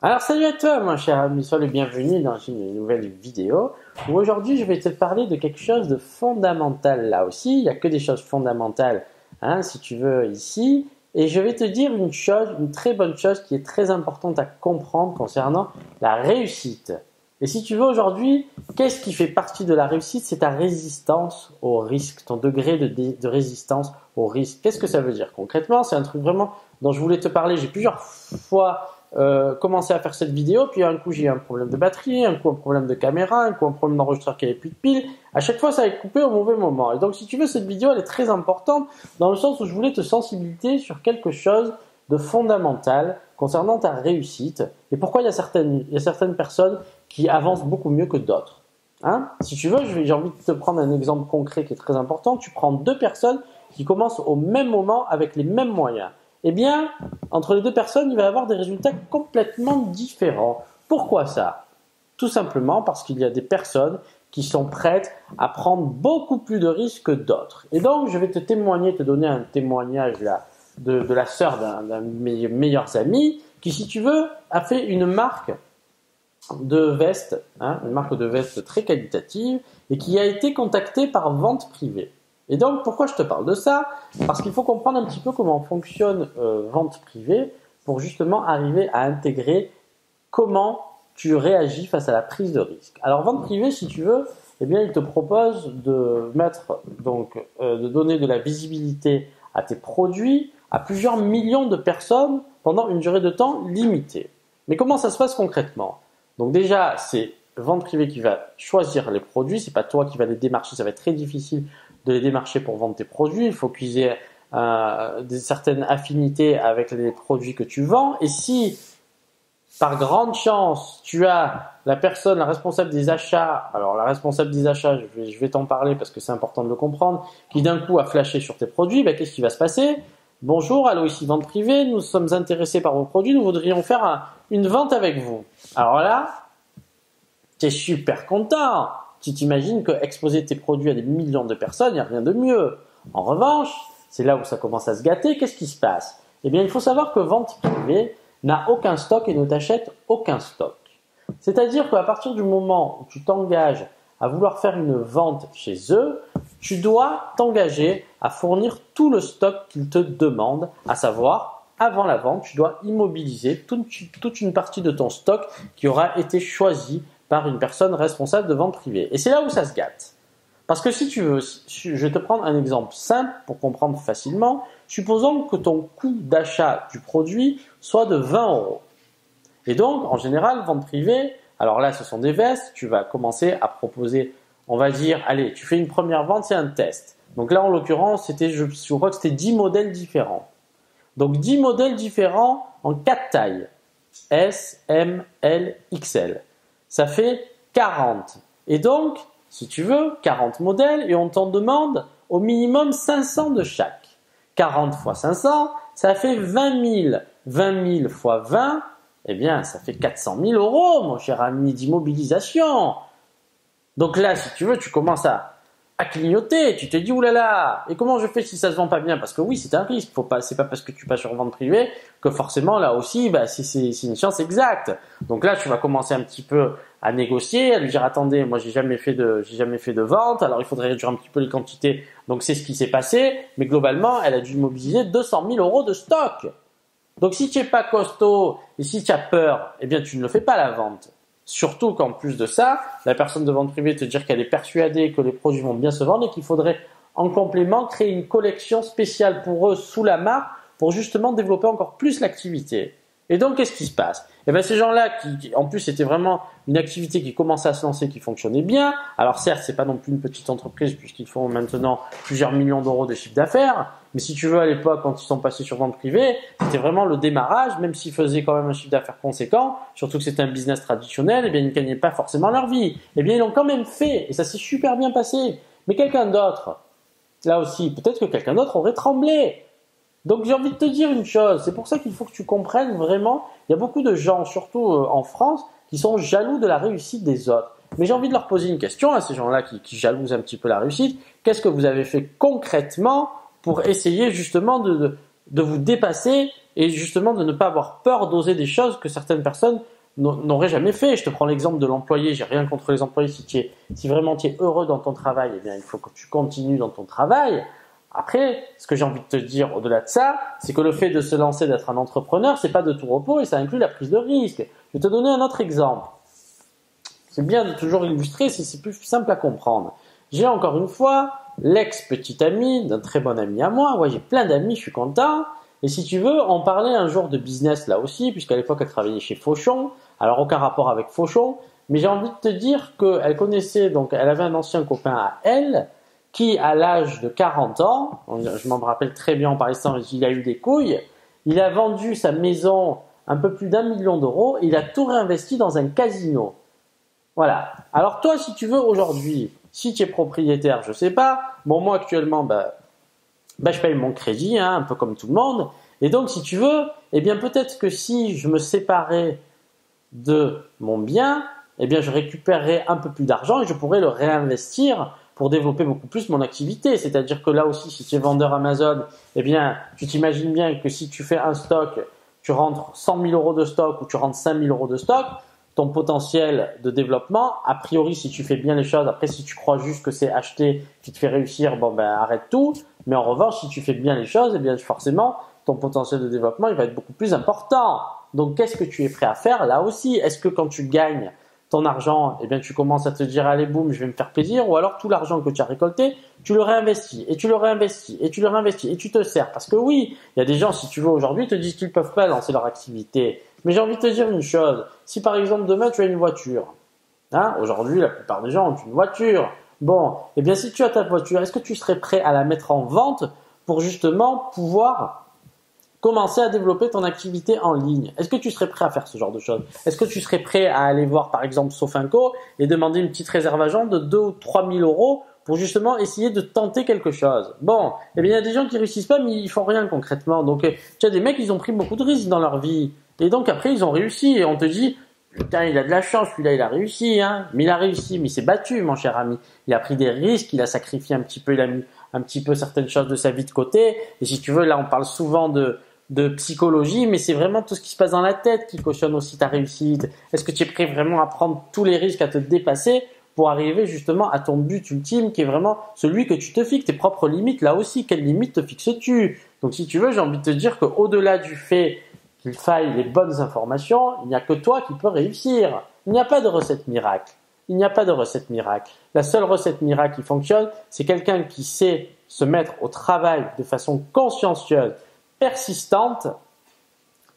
Alors salut à toi mon cher ami, sois le bienvenu dans une nouvelle vidéo où aujourd'hui je vais te parler de quelque chose de fondamental là aussi, il n'y a que des choses fondamentales si tu veux ici, et je vais te dire une chose, une très bonne chose qui est très importante à comprendre concernant la réussite. Et si tu veux aujourd'hui, qu'est-ce qui fait partie de la réussite? C'est ta résistance au risque, ton degré de résistance au risque. Qu'est-ce que ça veut dire concrètement? C'est un truc vraiment dont je voulais te parler, j'ai plusieurs fois commencé à faire cette vidéo, puis un coup j'ai eu un problème de batterie, un coup un problème de caméra, un coup un problème d'enregistreur qui avait plus de piles. À chaque fois ça avait coupé au mauvais moment. Et donc si tu veux, cette vidéo elle est très importante dans le sens où je voulais te sensibiliser sur quelque chose de fondamental concernant ta réussite et pourquoi il y a certaines personnes qui avancent beaucoup mieux que d'autres. Si tu veux, j'ai envie de te prendre un exemple concret qui est très important. Tu prends deux personnes qui commencent au même moment avec les mêmes moyens. Eh bien, entre les deux personnes, il va y avoir des résultats complètement différents. Pourquoi ça? Tout simplement parce qu'il y a des personnes qui sont prêtes à prendre beaucoup plus de risques que d'autres. Et donc, je vais te donner un témoignage là de la sœur d'un de mes meilleurs amis qui, si tu veux, a fait une marque de veste, une marque de veste très qualitative et qui a été contactée par vente privée. Et donc, pourquoi je te parle de ça? Parce qu'il faut comprendre un petit peu comment fonctionne vente privée pour justement arriver à intégrer comment tu réagis face à la prise de risque. Alors, vente privée, si tu veux, eh bien, il te propose de de donner de la visibilité à tes produits à plusieurs millions de personnes pendant une durée de temps limitée. Mais comment ça se passe concrètement? Donc déjà, c'est vente privée qui va choisir les produits, c'est pas toi qui vas les démarcher, ça va être très difficile de les démarcher pour vendre tes produits, il faut qu'ils aient certaines affinités avec les produits que tu vends, et si par grande chance tu as la responsable des achats, alors la responsable des achats, je vais t'en parler parce que c'est important de le comprendre, qui d'un coup a flashé sur tes produits, qu'est-ce qui va se passer? Bonjour, allô, ici vente privée, nous sommes intéressés par vos produits, nous voudrions faire une vente avec vous. Alors là, tu es super content. Tu t'imagines que exposer tes produits à des millions de personnes, il n'y a rien de mieux. En revanche, c'est là où ça commence à se gâter. Qu'est-ce qui se passe? Eh bien, il faut savoir que vente privée n'a aucun stock et ne t'achète aucun stock. C'est-à-dire qu'à partir du moment où tu t'engages à vouloir faire une vente chez eux, tu dois t'engager à fournir tout le stock qu'ils te demandent, à savoir, avant la vente, tu dois immobiliser toute une partie de ton stock qui aura été choisi par une personne responsable de vente privée. Et c'est là où ça se gâte. Parce que si tu veux, je vais te prendre un exemple simple pour comprendre facilement. Supposons que ton coût d'achat du produit soit de 20 euros. Et donc, en général, vente privée, alors là, ce sont des vestes, tu vas commencer à proposer, on va dire, allez, tu fais une première vente, c'est un test. Donc là, en l'occurrence, je crois que c'était 10 modèles différents. Donc 10 modèles différents en 4 tailles. S, M, L, XL. Ça fait 40. Et donc, si tu veux, 40 modèles et on t'en demande au minimum 500 de chaque. 40 fois 500, ça fait 20 000. 20 000 fois 20, eh bien, ça fait 400 000 euros, mon cher ami, d'immobilisation. Donc là, si tu veux, tu commences à clignoter. Tu te dis, oulala, et comment je fais si ça se vend pas bien? Parce que oui, c'est un risque. C'est pas parce que tu passes sur vente privée que forcément, là aussi, c'est une chance exacte. Donc là, tu vas commencer un petit peu à négocier, à lui dire, attendez, moi, j'ai jamais fait de vente. Alors, il faudrait réduire un petit peu les quantités. Donc, c'est ce qui s'est passé. Mais globalement, elle a dû mobiliser 200 000 euros de stock. Donc, si tu n'es pas costaud et si tu as peur, eh bien, tu ne le fais pas la vente. Surtout qu'en plus de ça, la personne de vente privée te dire qu'elle est persuadée que les produits vont bien se vendre et qu'il faudrait en complément créer une collection spéciale pour eux sous la marque pour justement développer encore plus l'activité. Et donc, qu'est-ce qui se passe? Eh bien, ces gens-là en plus, c'était vraiment une activité qui commençait à se lancer, qui fonctionnait bien. Alors, certes, c'est pas non plus une petite entreprise puisqu'ils font maintenant plusieurs millions d'euros de chiffre d'affaires. Mais si tu veux, à l'époque, quand ils sont passés sur vente privée, c'était vraiment le démarrage, même s'ils faisaient quand même un chiffre d'affaires conséquent, surtout que c'était un business traditionnel, eh bien, ils ne gagnaient pas forcément leur vie. Eh bien, ils l'ont quand même fait, et ça s'est super bien passé. Mais quelqu'un d'autre, là aussi, peut-être que quelqu'un d'autre aurait tremblé. Donc, j'ai envie de te dire une chose, c'est pour ça qu'il faut que tu comprennes vraiment, il y a beaucoup de gens, surtout en France, qui sont jaloux de la réussite des autres. Mais j'ai envie de leur poser une question à ces gens-là qui jalousent un petit peu la réussite. Qu'est-ce que vous avez fait concrètement pour essayer justement de vous dépasser et justement de ne pas avoir peur d'oser des choses que certaines personnes n'auraient jamais fait. Je te prends l'exemple de l'employé, j'ai rien contre les employés, si vraiment tu es heureux dans ton travail, eh bien il faut que tu continues dans ton travail. Après, ce que j'ai envie de te dire au-delà de ça, c'est que le fait de se lancer, d'être un entrepreneur, c'est pas de tout repos et ça inclut la prise de risque. Je vais te donner un autre exemple. C'est bien de toujours illustrer, c'est plus simple à comprendre. J'ai encore une fois l'ex-petit ami d'un très bon ami à moi. Ouais, j'ai plein d'amis, je suis content. Et si tu veux, on parlait un jour de business là aussi, puisqu'à l'époque elle travaillait chez Fauchon. Alors aucun rapport avec Fauchon, mais j'ai envie de te dire qu'elle connaissait, donc elle avait un ancien copain à elle, qui à l'âge de 40 ans, je m'en rappelle très bien en parlait ça, il a eu des couilles, il a vendu sa maison un peu plus d'1 million d'euros, il a tout réinvesti dans un casino. Voilà. Alors toi, si tu veux aujourd'hui, si tu es propriétaire, je sais pas, bon moi actuellement, je paye mon crédit, hein, un peu comme tout le monde, et donc si tu veux, eh bien peut-être que si je me séparais de mon bien, eh bien je récupérerais un peu plus d'argent et je pourrais le réinvestir pour développer beaucoup plus mon activité. C'est-à-dire que là aussi, si tu es vendeur Amazon, eh bien tu t'imagines bien que si tu fais un stock, tu rentres 100 000 euros de stock ou tu rentres 5 000 euros de stock, ton potentiel de développement, a priori si tu fais bien les choses, après si tu crois juste que c'est acheter qui te fait réussir, arrête tout. Mais en revanche, si tu fais bien les choses, eh bien forcément ton potentiel de développement il va être beaucoup plus important. Donc qu'est-ce que tu es prêt à faire là aussi? Est-ce que quand tu gagnes ton argent, eh bien tu commences à te dire allez boum, je vais me faire plaisir, ou alors tout l'argent que tu as récolté, tu le réinvestis et tu le réinvestis et tu le réinvestis et tu te sers parce que oui, il y a des gens si tu veux aujourd'hui te disent qu'ils peuvent pas lancer leur activité. Mais j'ai envie de te dire une chose, si par exemple demain tu as une voiture, hein, aujourd'hui la plupart des gens ont une voiture. Bon, eh bien si tu as ta voiture, est-ce que tu serais prêt à la mettre en vente pour justement pouvoir commencer à développer ton activité en ligne? Est-ce que tu serais prêt à faire ce genre de choses? Est-ce que tu serais prêt à aller voir par exemple Sofinco et demander une petite réservation de 2 ou 3 000 euros pour justement essayer de tenter quelque chose? Bon, eh bien il y a des gens qui réussissent pas mais ils font rien concrètement. Donc tu as des mecs, ils ont pris beaucoup de risques dans leur vie et donc après ils ont réussi et on te dit putain, il a de la chance, celui-là, il a réussi, hein. Mais il a réussi, mais il s'est battu, mon cher ami. Il a pris des risques, il a sacrifié un petit peu, il a mis un petit peu certaines choses de sa vie de côté. Et si tu veux, là, on parle souvent de psychologie, mais c'est vraiment tout ce qui se passe dans la tête qui cautionne aussi ta réussite. Est-ce que tu es prêt vraiment à prendre tous les risques, à te dépasser pour arriver justement à ton but ultime qui est vraiment celui que tu te fixes, tes propres limites. Là aussi, quelles limites te fixes-tu? Donc si tu veux, j'ai envie de te dire qu'au-delà du fait qu'il faille les bonnes informations, il n'y a que toi qui peux réussir. Il n'y a pas de recette miracle. Il n'y a pas de recette miracle. La seule recette miracle qui fonctionne, c'est quelqu'un qui sait se mettre au travail de façon consciencieuse, persistante,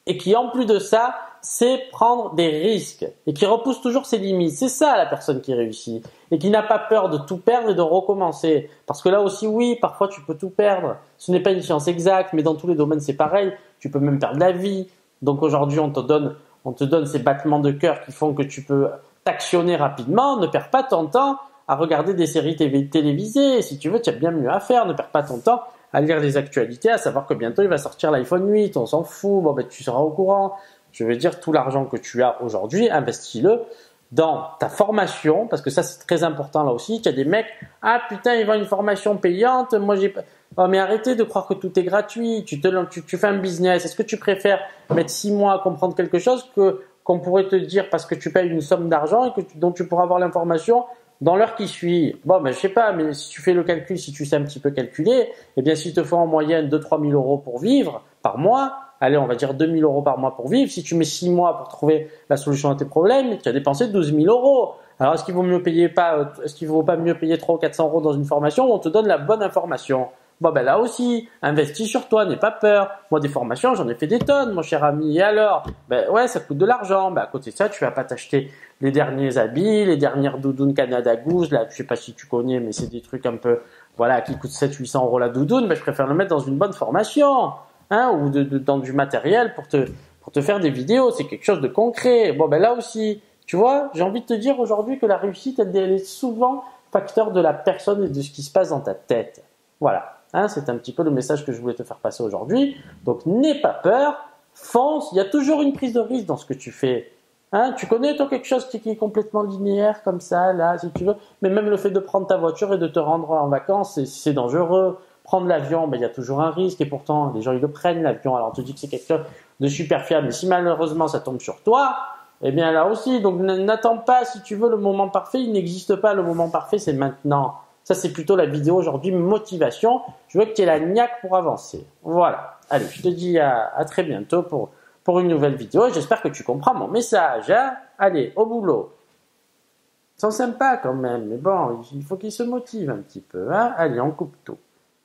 et qui en plus de ça, sait prendre des risques et qui repousse toujours ses limites. C'est ça la personne qui réussit et qui n'a pas peur de tout perdre et de recommencer. Parce que là aussi, oui, parfois tu peux tout perdre. Ce n'est pas une science exacte, mais dans tous les domaines c'est pareil. Tu peux même perdre la vie. Donc aujourd'hui, on te donne ces battements de cœur qui font que tu peux t'actionner rapidement. Ne perds pas ton temps à regarder des séries télévisées. Si tu veux, tu as bien mieux à faire. Ne perds pas ton temps à lire les actualités, à savoir que bientôt il va sortir l'iPhone 8. On s'en fout. Tu seras au courant. Je veux dire, tout l'argent que tu as aujourd'hui, investis-le dans ta formation, parce que ça c'est très important là aussi. Tu as des mecs, ah putain, ils vendent une formation payante, moi j'ai pas... Oh, mais arrêtez de croire que tout est gratuit, tu fais un business. Est-ce que tu préfères mettre 6 mois à comprendre quelque chose qu'on pourrait te dire parce que tu payes une somme d'argent et dont tu pourras avoir l'information dans l'heure qui suit? Bon, je sais pas, mais si tu fais le calcul, si tu sais un petit peu calculer, eh bien s'il te faut en moyenne 2-3 000 euros pour vivre par mois, allez, on va dire 2 000 euros par mois pour vivre. Si tu mets 6 mois pour trouver la solution à tes problèmes, tu as dépensé 12 000 euros. Alors, est-ce qu'il vaut pas mieux payer 300 ou 400 euros dans une formation où on te donne la bonne information? Bon, là aussi, investis sur toi, n'aie pas peur. Moi, des formations, j'en ai fait des tonnes, mon cher ami. Et alors? Ouais, ça coûte de l'argent. À côté de ça, tu vas pas t'acheter les derniers habits, les dernières doudounes Canada Goose. Là, je sais pas si tu connais, mais c'est des trucs un peu, voilà, qui coûtent 700-800 euros la doudoune. Je préfère le mettre dans une bonne formation. Ou dans du matériel pour te faire des vidéos, c'est quelque chose de concret. Là aussi, tu vois, j'ai envie de te dire aujourd'hui que la réussite, elle est souvent facteur de la personne et de ce qui se passe dans ta tête. Voilà, c'est un petit peu le message que je voulais te faire passer aujourd'hui. Donc, n'aie pas peur, fonce, il y a toujours une prise de risque dans ce que tu fais. Tu connais toi quelque chose qui est complètement linéaire comme ça, là, si tu veux, mais même le fait de prendre ta voiture et de te rendre en vacances, c'est dangereux. Prendre l'avion, ben, il y a toujours un risque et pourtant les gens ils le prennent l'avion. Alors on te dit que c'est quelque chose de super fiable. Mais si malheureusement ça tombe sur toi, eh bien là aussi, donc n'attends pas si tu veux le moment parfait. Il n'existe pas le moment parfait, c'est maintenant. Ça c'est plutôt la vidéo aujourd'hui motivation. Je veux que tu aies la niaque pour avancer. Voilà. Allez, je te dis à très bientôt pour une nouvelle vidéo. J'espère que tu comprends mon message. Hein. Allez, au boulot. Ils sont sympas quand même, mais bon, il faut qu'ils se motivent un petit peu. Hein. Allez, on coupe tout.